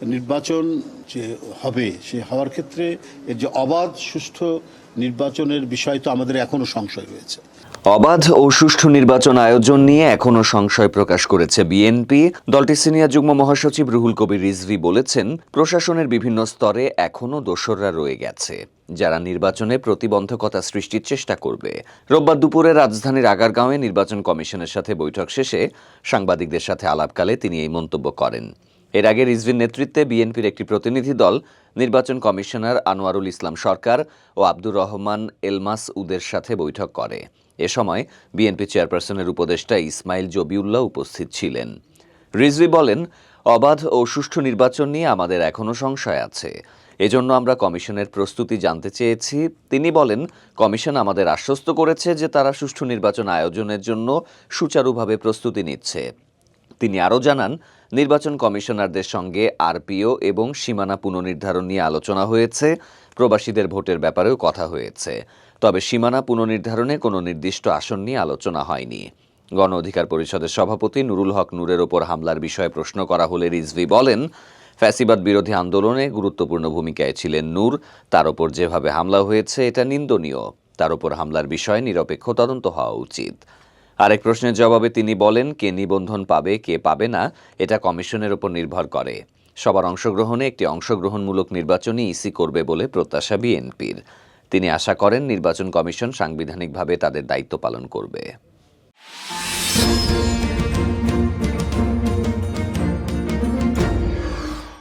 নির্বাচন যে হবে সে হওয়ার ক্ষেত্রে এর যে অবাধ সুষ্ঠু নির্বাচনের বিষয় তো আমাদের এখনো সংশয় রয়েছে। অবাধ ও সুষ্ঠু নির্বাচন আয়োজন নিয়ে এখনও সংশয় প্রকাশ করেছে বিএনপি। দলটির সিনিয়র যুগ্ম মহাসচিব রুহুল কবির রিজভী বলেছেন, প্রশাসনের বিভিন্ন স্তরে এখনও দোসররা রয়ে গেছে, যারা নির্বাচনে প্রতিবন্ধকতা সৃষ্টির চেষ্টা করবে। রোববার দুপুরে রাজধানীর আগারগাঁওয়ে নির্বাচন কমিশনের সাথে বৈঠক শেষে সাংবাদিকদের সাথে আলাপকালে তিনি এই মন্তব্য করেন। এর আগে রিজভীর নেতৃত্বে বিএনপির একটি প্রতিনিধি দল নির্বাচন কমিশনার আনোয়ারুল ইসলাম সরকার ও আব্দুর রহমান এলমাস উদের সাথে বৈঠক করে। এ সময় বিএনপি চেয়ারপারসনের উপদেষ্টা ইসমাইল জবিউল্লাহ উপস্থিত ছিলেন। রিজভী বলেন, অবাধ ও সুষ্ঠু নির্বাচন নিয়ে আমাদের এখনও সংশয় আছে, এজন্য আমরা কমিশনের প্রস্তুতি জানতে চেয়েছি। তিনি বলেন, কমিশন আমাদের আশ্বস্ত করেছে যে তারা সুষ্ঠু নির্বাচন আয়োজনের জন্য সুচারুভাবে প্রস্তুতি নিচ্ছে। তিনি আরও জানান, নির্বাচন কমিশনারদের সঙ্গে আরপিও এবং সীমানা পুনর্নির্ধারণ নিয়ে আলোচনা হয়েছে, প্রবাসীদের ভোটের ব্যাপারেও কথা হয়েছে। তবে সীমানা পুনর্নির্ধারণে কোনো নির্দিষ্ট আসন নিয়ে আলোচনা হয়নি। গণ অধিকার পরিষদের সভাপতি নুরুল হক নূরের ওপর হামলার বিষয়ে প্রশ্ন করা হলে রিজভী বলেন, ফ্যাসিবাদ বিরোধী আন্দোলনে গুরুত্বপূর্ণ ভূমিকায় ছিলেন নূর। তার ওপর যেভাবে হামলা হয়েছে এটা নিন্দনীয়। তার ওপর হামলার বিষয়ে নিরপেক্ষ তদন্ত হওয়া উচিত। আরেক প্রশ্নের জবাবে তিনি বলেন, কে নিবন্ধন পাবে কে পাবে না এটা কমিশনের ওপর নির্ভর করে। সবার অংশগ্রহণে একটি অংশগ্রহণমূলক নির্বাচনই ইসি করবে বলে প্রত্যাশা বিএনপির। তিনি আশা করেন নির্বাচন কমিশন সাংবিধানিকভাবে তাদের দায়িত্ব পালন করবে।